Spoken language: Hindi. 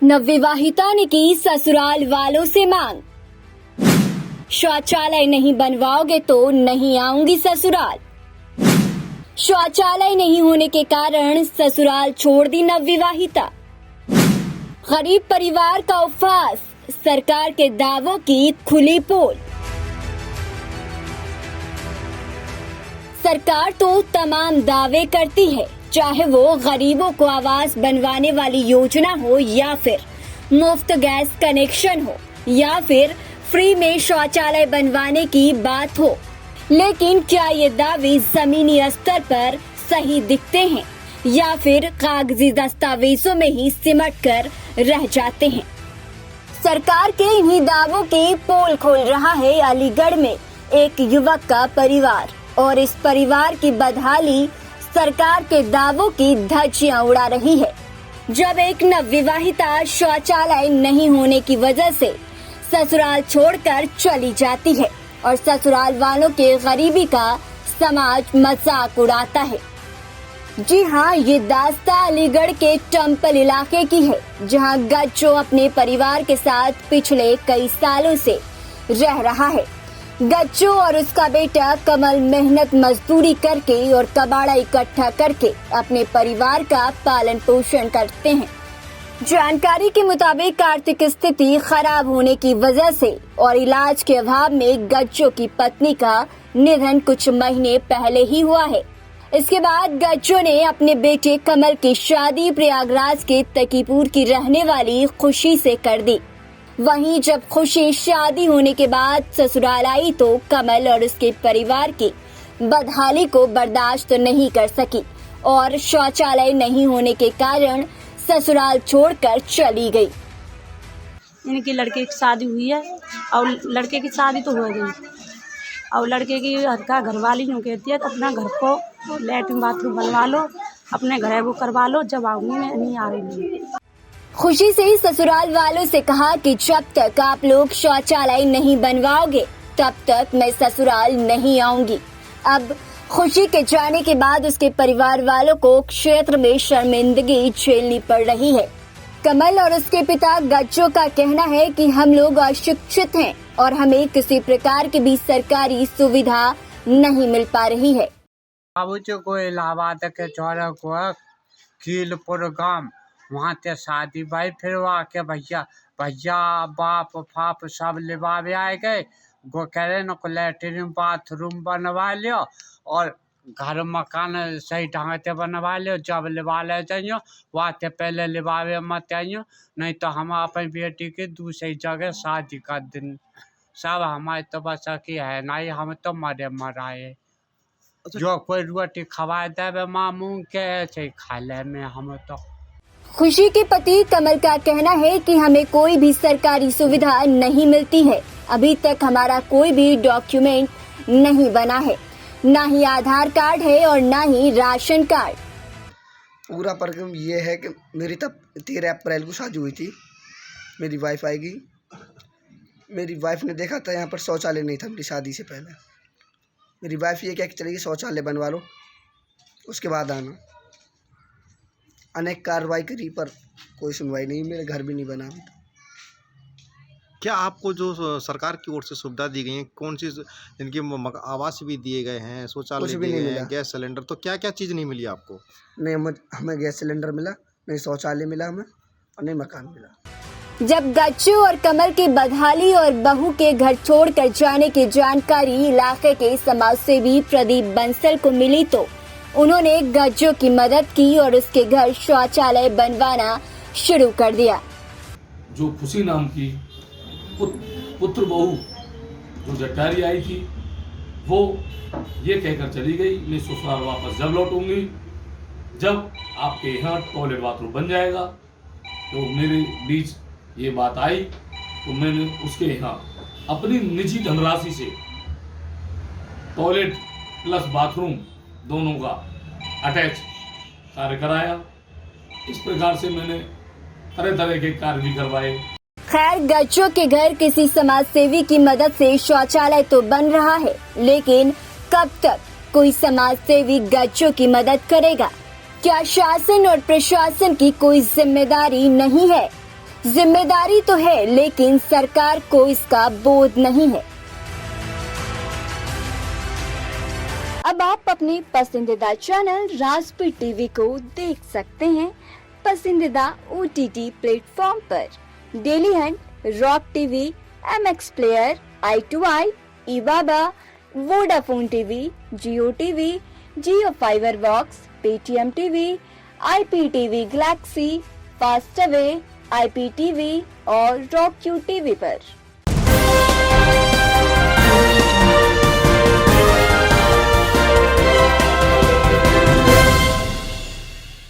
नवविवाहिता ने की ससुराल वालों से मांग, शौचालय नहीं बनवाओगे तो नहीं आऊंगी ससुराल। शौचालय नहीं होने के कारण ससुराल छोड़ दी नवविवाहिता। गरीब परिवार का उपवास, सरकार के दावों की खुली पोल। सरकार तो तमाम दावे करती है, चाहे वो गरीबों को आवास बनवाने वाली योजना हो या फिर मुफ्त गैस कनेक्शन हो या फिर फ्री में शौचालय बनवाने की बात हो। लेकिन क्या ये दावे जमीनी स्तर पर सही दिखते हैं या फिर कागजी दस्तावेजों में ही सिमट कर रह जाते हैं? सरकार के इन्हीं दावों की पोल खोल रहा है अलीगढ़ में एक युवक का परिवार, और इस परिवार की बदहाली सरकार के दावों की धज्जियां उड़ा रही है। जब एक नवविवाहिता शौचालय नहीं होने की वजह से ससुराल छोड़कर चली जाती है और ससुराल वालों के गरीबी का समाज मजाक उड़ाता है। जी हाँ, ये दास्तां अलीगढ़ के टम्पल इलाके की है, जहाँ गज्जो अपने परिवार के साथ पिछले कई सालों से रह रहा है। गज्जो और उसका बेटा कमल मेहनत मजदूरी करके और कबाड़ा इकट्ठा करके अपने परिवार का पालन पोषण करते हैं। जानकारी के मुताबिक आर्थिक स्थिति खराब होने की वजह से और इलाज के अभाव में गज्जो की पत्नी का निधन कुछ महीने पहले ही हुआ है। इसके बाद गज्जो ने अपने बेटे कमल की शादी प्रयागराज के तकीपुर की रहने वाली खुशी से कर दी। वहीं जब खुशी शादी होने के बाद ससुराल आई तो कमल और उसके परिवार की बदहाली को बर्दाश्त नहीं कर सकी और शौचालय नहीं होने के कारण ससुराल छोड़कर चली गई। इनकी लड़के की शादी हुई है और लड़के की शादी तो हो गई और लड़के की का घरवाली यूँ कहती है कि अपना घर को लैट्रिन बाथरूम बनवा लो, अपने घर वो करवा लो, जब आऊँगी मैं नहीं आ रही नहीं। खुशी से ही ससुराल वालों से कहा कि जब तक आप लोग शौचालय नहीं बनवाओगे तब तक मैं ससुराल नहीं आऊंगी। अब खुशी के जाने के बाद उसके परिवार वालों को क्षेत्र में शर्मिंदगी झेलनी पड़ रही है। कमल और उसके पिता गज्जो का कहना है कि हम लोग अशिक्षित हैं और हमें किसी प्रकार की भी सरकारी सुविधा नहीं मिल पा रही है। को इलाहाबाद के चौरा को कीलपुर गांव वहाँ ते शादी भाई, फिर वहाँ के भैया बाप फाप सब लिबावे आए गए। गो करे न को लैट्रिन बाथरूम बनवा लियो और घर मकान सही ढंग से बनवा लियो, जब लिबा ले जाइयो वहाँ ते पहले लिबावे मत आइयो, नहीं तो हम अपनी बेटी के दूसरी जगह शादी कर दिन सब हमारे तो बस की है नहीं, हम तो मरे मराए। जो कोई रोटी खवा दे मामू के खा ले में हम तो। खुशी के पति कमल का कहना है कि हमें कोई भी सरकारी सुविधा नहीं मिलती है। अभी तक हमारा कोई भी डॉक्यूमेंट नहीं बना है, ना ही आधार कार्ड है और ना ही राशन कार्ड। पूरा प्रॉब्लम ये है कि मेरी तब 13 अप्रैल को शादी हुई थी। मेरी वाइफ आएगी, मेरी वाइफ ने देखा था यहाँ पर शौचालय नहीं था। मेरी शादी से पहले मेरी वाइफ ये क्या कि चलेगी शौचालय बनवा लो, उसके बाद आना। अनेक कार्रवाई करी पर कोई सुनवाई नहीं, मेरे घर भी नहीं बना अभी। क्या आपको जो सरकार की ओर से सुविधा दी गई है, कौन सी इनके आवास भी दिए गए हैं, शौचालय दिए गए हैं, गैस सिलेंडर, तो क्या क्या चीज़ नहीं मिली आपको? नहीं, हमें गैस सिलेंडर मिला, नहीं शौचालय मिला हमें, और नहीं मकान मिला। जब गज्जो और कमल की बदहाली और बहू के घर छोड़कर जाने की जानकारी इलाके के समाजसेवी प्रदीप बंसल को मिली तो उन्होंने गज्जो की मदद की और उसके घर शौचालय बनवाना शुरू कर दिया। जो खुशी नाम की पुत्र बहू जो जटारी आई थी, वो ये कहकर चली गई, मैं ससुराल वापस जब लौटूंगी, जब आपके यहाँ टॉयलेट बाथरूम बन जाएगा। तो मेरे बीच ये बात आई तो मैंने उसके यहाँ अपनी निजी धनराशि से टॉयलेट प्लस बाथरूम दोनों का अटैच कार्य कराया। इस प्रकार से मैंने तरह तरह के कार्य भी करवाए। खैर, गज्जो के घर किसी समाज सेवी की मदद से शौचालय तो बन रहा है, लेकिन कब तक कोई समाज सेवी गज्जो की मदद करेगा? क्या शासन और प्रशासन की कोई जिम्मेदारी नहीं है? जिम्मेदारी तो है, लेकिन सरकार को इसका बोध नहीं है। अब आप अपने पसंदीदा चैनल राजपीठ टीवी को देख सकते हैं पसंदीदा OTT प्लेटफॉर्म पर। Dailyhunt, Rock TV, MX Player, i2i, इबाबा, Vodafone TV, Jio TV, Jio Fiber Box, Paytm TV, IPTV Galaxy, Fastway, IPTV और रॉक क्यू टीवी पर।